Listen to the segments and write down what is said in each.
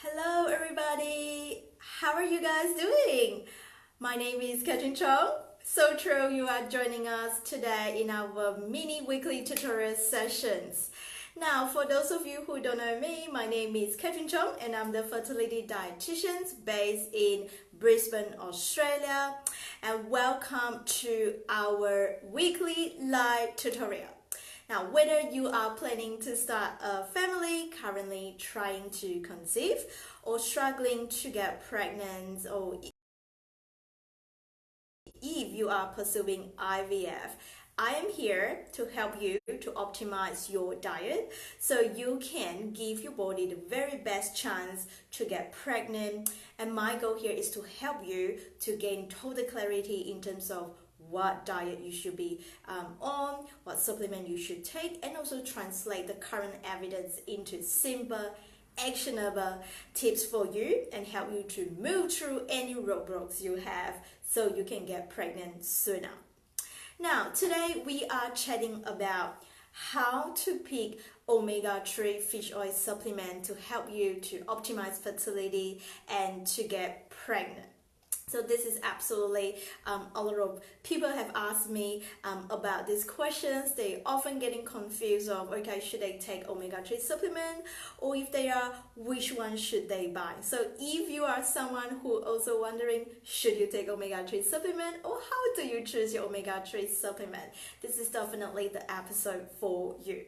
Hello everybody, how are you guys doing? My name is Katrin Chong. So true you are joining us today in our mini weekly tutorial sessions. Now, for those of you who don't know me, my name is Katrin Chong and I'm the fertility dietitian based in Brisbane, Australia. And welcome to our weekly live tutorial. Now, whether you are planning to start a family, currently trying to conceive, or struggling to get pregnant, or if you are pursuing IVF, I am here to help you to optimize your diet so you can give your body the very best chance to get pregnant. And my goal here is to help you to gain total clarity in terms of what diet you should be on, what supplement you should take, and also translate the current evidence into simple, actionable tips for you and help you to move through any roadblocks you have so you can get pregnant sooner. Now, today we are chatting about how to pick omega-3 fish oil supplement to help you to optimize fertility and to get pregnant. So this is absolutely a lot of people have asked me about these questions. They often getting confused of, okay, should they take omega-3 supplement, or if they are, which one should they buy? So if you are someone who also wondering, should you take omega-3 supplement, or how do you choose your omega-3 supplement, this is definitely the episode for you.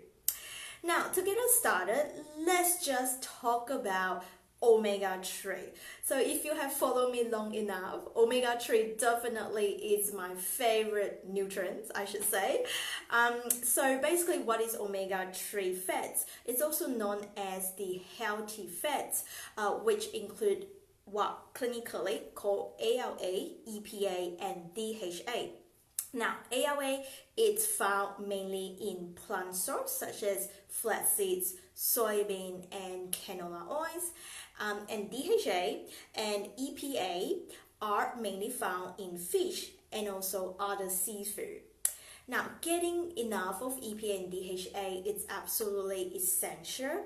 Now, to get us started, let's just talk about omega-3. So if you have followed me long enough, omega-3 definitely is my favorite nutrient, I should say. So basically, what is omega-3 fats? It's also known as the healthy fats, which include what clinically called ALA, EPA, and DHA. Now, ALA is found mainly in plant sources such as flaxseeds, soybean, and canola oils. And DHA and EPA are mainly found in fish and also other seafood. Now, getting enough of EPA and DHA is absolutely essential.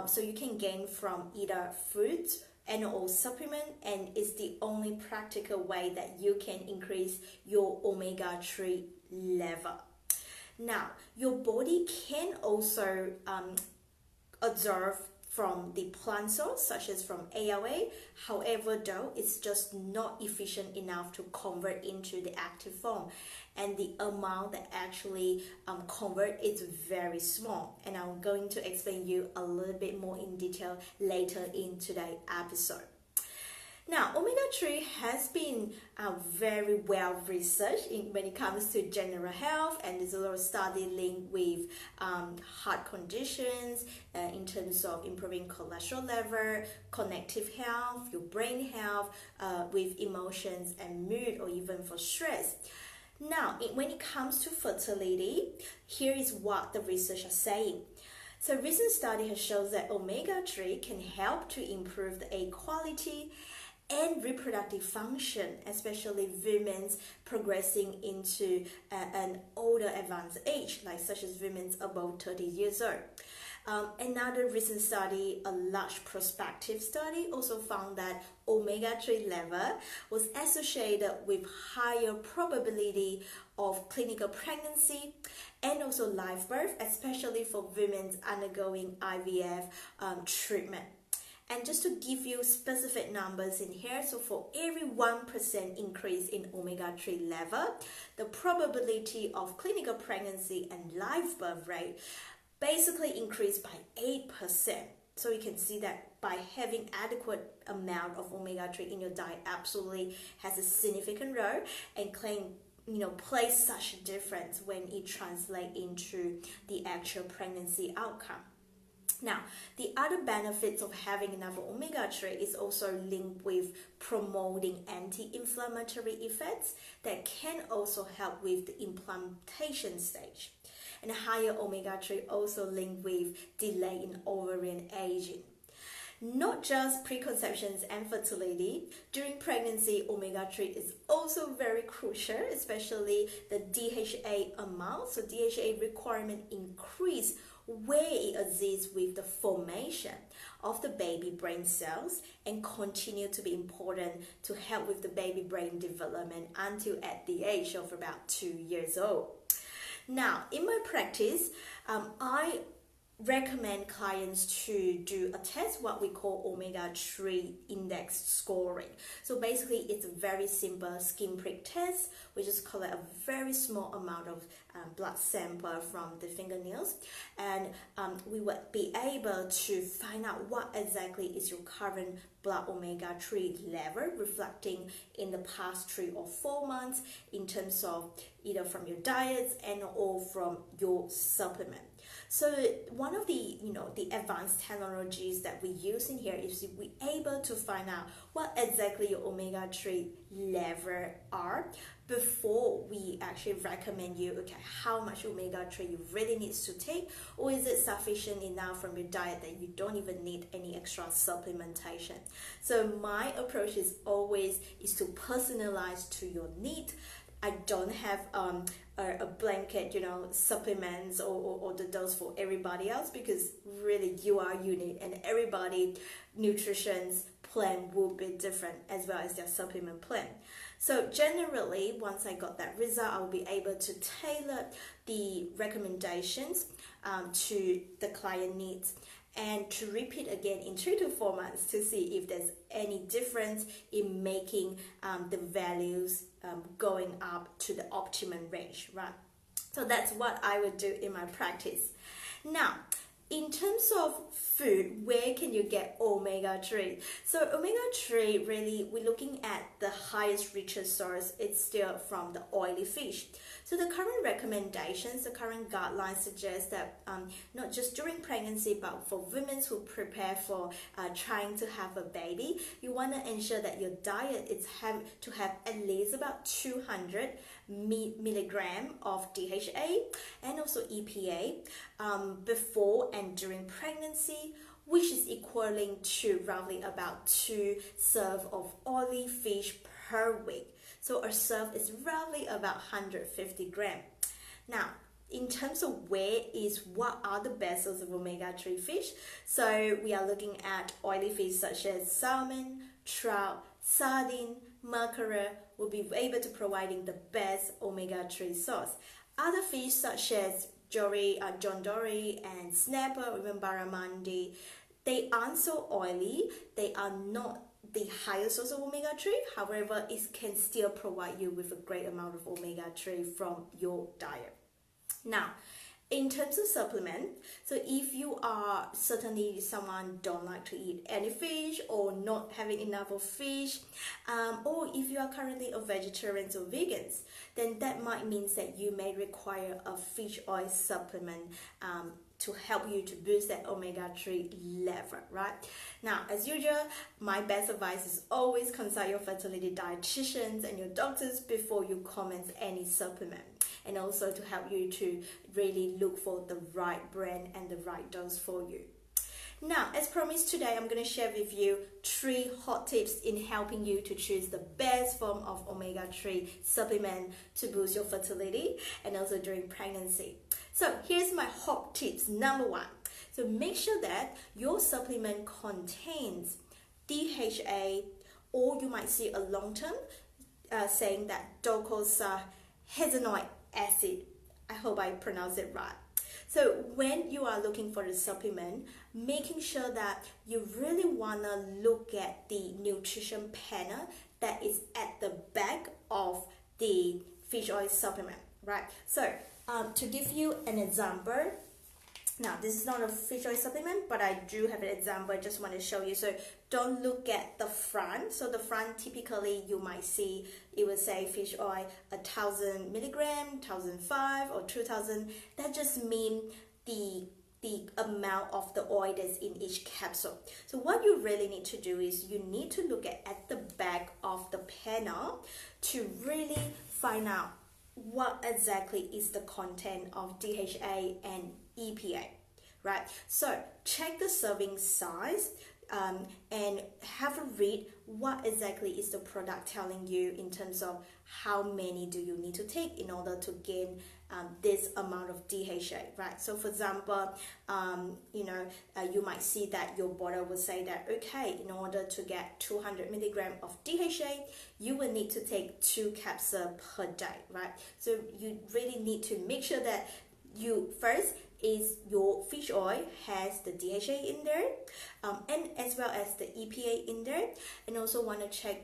So you can gain from either fruits and or supplement, and it's the only practical way that you can increase your omega-3 level. Now, your body can also absorb from the plant source, such as from ALA. However, though, it's just not efficient enough to convert into the active form. And the amount that actually convert is very small. And I'm going to explain you a little bit more in detail later in today's episode. Now, omega-3 has been very well researched when it comes to general health, and there's a lot of study linked with heart conditions in terms of improving cholesterol level, cognitive health, your brain health, with emotions and mood, or even for stress. Now, when it comes to fertility, here is what the research are saying. So recent study has shown that omega-3 can help to improve the egg quality and reproductive function, especially women progressing into an older advanced age, like such as women above 30 years old. Another recent study, a large prospective study, also found that omega-3 level was associated with higher probability of clinical pregnancy and also live birth, especially for women undergoing IVF treatment. And just to give you specific numbers in here, so for every 1% increase in omega-3 level, the probability of clinical pregnancy and live birth rate basically increased by 8%. So you can see that by having adequate amount of omega-3 in your diet absolutely has a significant role and plays such a difference when it translates into the actual pregnancy outcome. Now, the other benefits of having enough omega-3 is also linked with promoting anti-inflammatory effects that can also help with the implantation stage. And higher omega-3 also linked with delay in ovarian aging. Not just preconceptions and fertility, during pregnancy, omega-3 is also very crucial, especially the DHA amount. So DHA requirement increase where it assists with the formation of the baby brain cells and continue to be important to help with the baby brain development until at the age of about 2 years old. Now, in my practice, I recommend clients to do a test, what we call omega-3 index scoring. So basically, it's a very simple skin prick test. We just collect a very small amount of blood sample from the fingernails, and we would be able to find out what exactly is your current blood omega-3 level, reflecting in the past 3 or 4 months in terms of either from your diets and or from your supplement. So one of the the advanced technologies that we use in here is we able to find out what exactly your omega-3 level are before we actually recommend you, okay, how much omega-3 you really need to take, or is it sufficient enough from your diet that you don't even need any extra supplementation. So my approach is always to personalize to your need. I don't have a blanket, supplements or the dose for everybody else, because really you are unique and everybody nutrition's plan will be different as well as their supplement plan. So generally, once I got that result, I will be able to tailor the recommendations to the client needs, and to repeat again in 3 to 4 months to see if there's any difference in making the values going up to the optimum range, right? So that's what I would do in my practice. Now, in terms of food, where can you get omega-3? So omega-3, really, we're looking at the highest, richest source. It's still from the oily fish. So the current recommendations, the current guidelines suggest that not just during pregnancy, but for women who prepare for trying to have a baby, you want to ensure that your diet is to have at least about 200 milligram of DHA and also EPA before and during pregnancy, which is equaling to roughly about 2 serves of oily fish per week. So a serve is roughly about 150 grams. Now, in terms of what are the best sources of omega-3 fish, so we are looking at oily fish such as salmon, trout, sardine, mackerel will be able to providing the best omega-3 source. Other fish such as John Dory and snapper, or even barramundi, they aren't so oily. They are not the highest source of omega-3. However, it can still provide you with a great amount of omega-3 from your diet. Now, in terms of supplement, so if you are certainly someone don't like to eat any fish or not having enough of fish, or if you are currently a vegetarian or vegans, then that might mean that you may require a fish oil supplement to help you to boost that omega-3 level, right? Now, as usual, my best advice is always consult your fertility dietitians and your doctors before you comment any supplement, and also to help you to really look for the right brand and the right dose for you. Now, as promised, today I'm going to share with you 3 hot tips in helping you to choose the best form of omega-3 supplement to boost your fertility and also during pregnancy. So here's my hot tips. Number 1, so make sure that your supplement contains DHA, or you might see a long term saying that docosahexaenoic acid. I hope I pronounced it right. So when you are looking for the supplement, making sure that you really want to look at the nutrition panel that is at the back of the fish oil supplement, right? So to give you an example, now this is not a fish oil supplement, but I do have an example I just want to show you. So don't look at the front. So the front, typically you might see it will say fish oil 1,000 milligram, 1,005 or 2,000. That just means the amount of the oil that's in each capsule. So what you really need to do is you need to look at the back of the panel to really find out what exactly is the content of DHA and EPA, right? So check the serving size and have a read what exactly is the product telling you in terms of how many do you need to take in order to gain this amount of DHA, right? So for example, you might see that your bottle will say that, okay, in order to get 200 milligrams of DHA, you will need to take 2 capsules per day, right? So you really need to make sure that you first is your fish oil has the DHA in there, and as well as the EPA in there, and also want to check,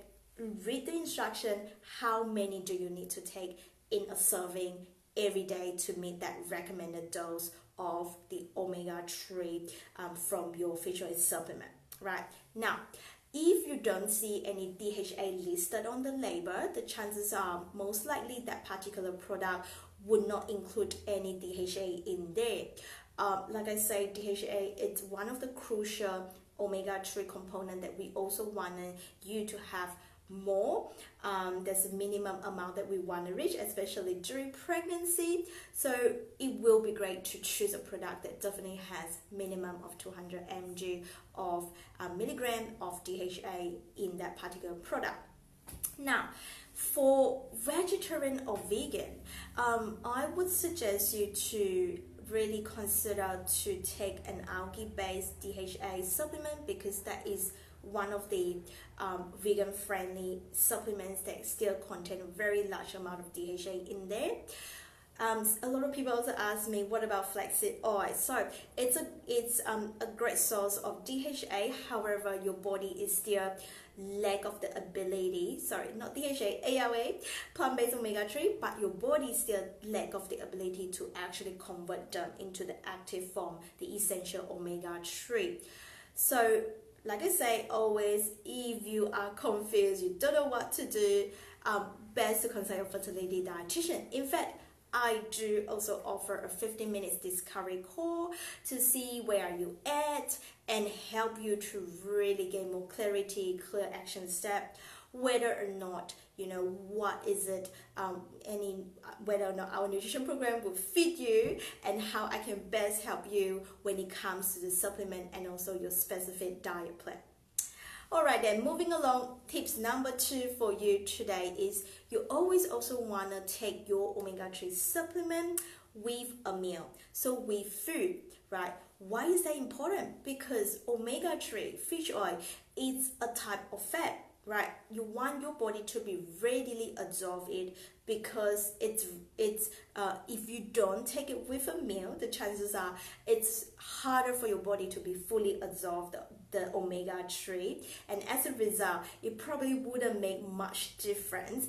read the instruction, how many do you need to take in a serving every day to meet that recommended dose of the omega-3 from your fish oil supplement, right? Now, if you don't see any DHA listed on the label, the chances are most likely that particular product would not include any DHA in there. Like I say, DHA, it's one of the crucial omega-3 component that we also want you to have more. There's a minimum amount that we want to reach, especially during pregnancy. So it will be great to choose a product that definitely has minimum of 200 mg of milligram of DHA in that particular product. Now, for vegetarian or vegan, I would suggest you to really consider to take an algae-based DHA supplement, because that is one of the vegan-friendly supplements that still contain a very large amount of DHA in there. A lot of people also ask me, what about flaxseed oil? So it's a great source of DHA. However, your body is still lack of the ability, not DHA, ALA, plant-based omega-3, but your body still lack of the ability to actually convert them into the active form, the essential omega-3. So like I say, always, if you are confused, you don't know what to do, best to consult your fertility dietitian. In fact, I do also offer a 15 minutes discovery call to see where are you at and help you to really gain more clarity, clear action step, whether or not, what is it, whether or not our nutrition program will fit you, and how I can best help you when it comes to the supplement and also your specific diet plan. Alright then, moving along, tips number 2 for you today is you always also want to take your omega-3 supplement with a meal, so with food, right? Why is that important? Because omega-3 fish oil is a type of fat, right? You want your body to be readily absorb it, because it's if you don't take it with a meal, the chances are it's harder for your body to be fully absorb the omega-3, and as a result, it probably wouldn't make much difference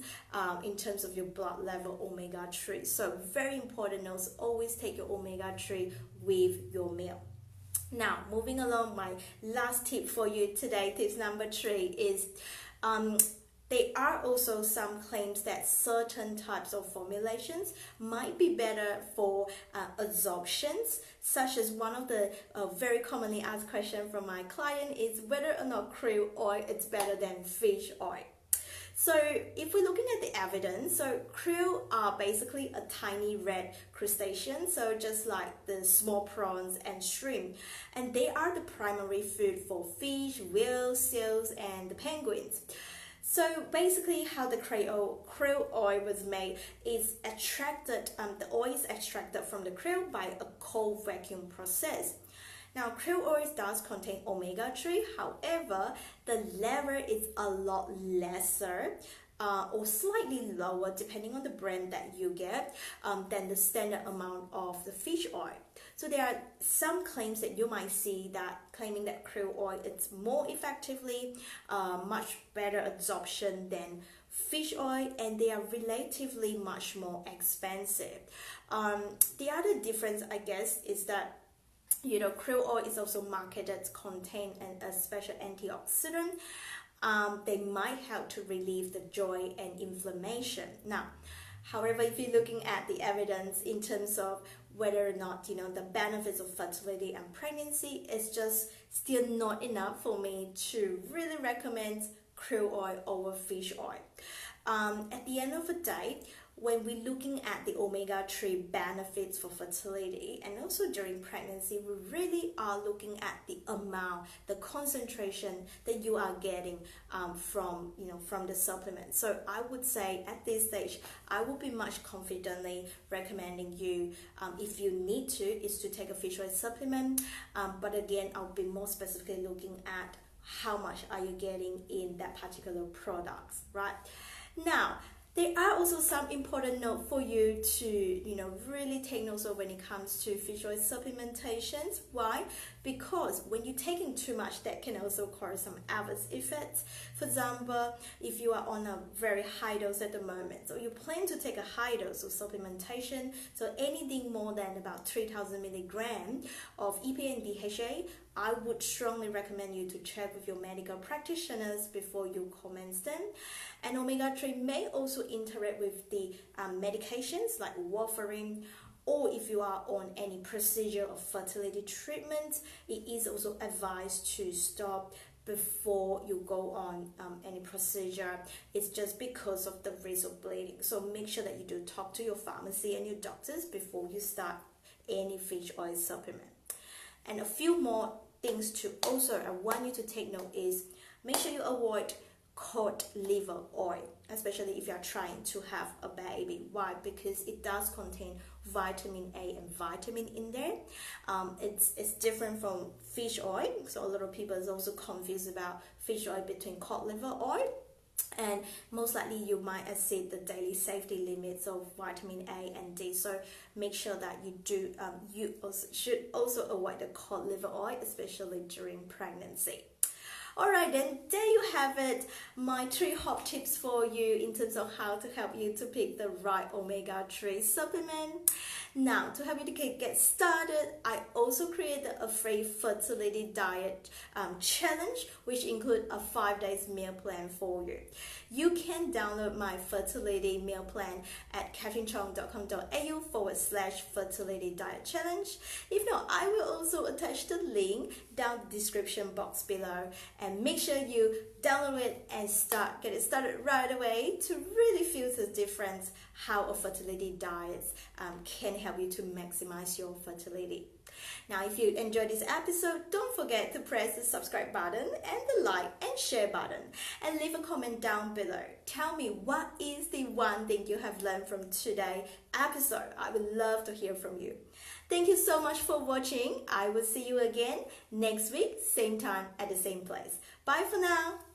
in terms of your blood level omega-3. So very important, also always take your omega-3 with your meal. Now, moving along, my last tip for you today, tips number 3 is there are also some claims that certain types of formulations might be better for absorptions, such as one of the very commonly asked questions from my client is whether or not krill oil is better than fish oil. So if we're looking at the evidence, so krill are basically a tiny red crustacean, so just like the small prawns and shrimp, and they are the primary food for fish, whales, seals, and the penguins. So basically how the krill oil was made is extracted, the oil is extracted from the krill by a cold vacuum process. Now, krill oil does contain omega-3, however, the level is a lot lesser or slightly lower depending on the brand that you get than the standard amount of the fish oil. So there are some claims that you might see that claiming that krill oil is more effectively, much better absorption than fish oil, and they are relatively much more expensive. The other difference, I guess, is that krill oil is also marketed to contain a special antioxidant. They might help to relieve the joint and inflammation. Now, however, if you're looking at the evidence in terms of whether or not the benefits of fertility and pregnancy, is just still not enough for me to really recommend krill oil over fish oil. At the end of the day, when we're looking at the omega-3 benefits for fertility and also during pregnancy, we really are looking at the amount, the concentration that you are getting from the supplement. So I would say at this stage, I will be much confidently recommending you, if you need to, is to take a fish oil supplement. But again, I'll be more specifically looking at how much are you getting in that particular product, right? Now, there are also some important notes for you to, really take notes of when it comes to fish oil supplementations. Why? Because when you're taking too much, that can also cause some adverse effects. For example, if you are on a very high dose at the moment, so you plan to take a high dose of supplementation, so anything more than about 3,000 milligrams of EPA and DHA, I would strongly recommend you to check with your medical practitioners before you commence them. And omega-3 may also interact with the medications like warfarin, or if you are on any procedure of fertility treatment, it is also advised to stop before you go on any procedure. It's just because of the risk of bleeding. So make sure that you do talk to your pharmacy and your doctors before you start any fish oil supplement. And a few more things to also I want you to take note is, make sure you avoid cod liver oil, especially if you are trying to have a baby. Why? Because it does contain vitamin A and vitamin in there. It's different from fish oil, so a lot of people is also confused about fish oil between cod liver oil. And most likely you might exceed the daily safety limits of vitamin A and D. So make sure that you do. You also should also avoid the cod liver oil, especially during pregnancy. Alright then, there you have it, my 3 hot tips for you in terms of how to help you to pick the right omega-3 supplement. Now, to help you to get started, I also created a free fertility diet challenge, which includes a 5-day meal plan for you. You can download my fertility meal plan at katherinechong.com.au/fertility diet challenge. If not, I will also attach the link down the description box below. And make sure you download it and get it started right away to really feel the difference how a fertility diet can help you to maximize your fertility. Now, if you enjoyed this episode, don't forget to press the subscribe button and the like and share button, and leave a comment down below. Tell me what is the one thing you have learned from today's episode. I would love to hear from you. Thank you so much for watching. I will see you again next week, same time at the same place. Bye for now.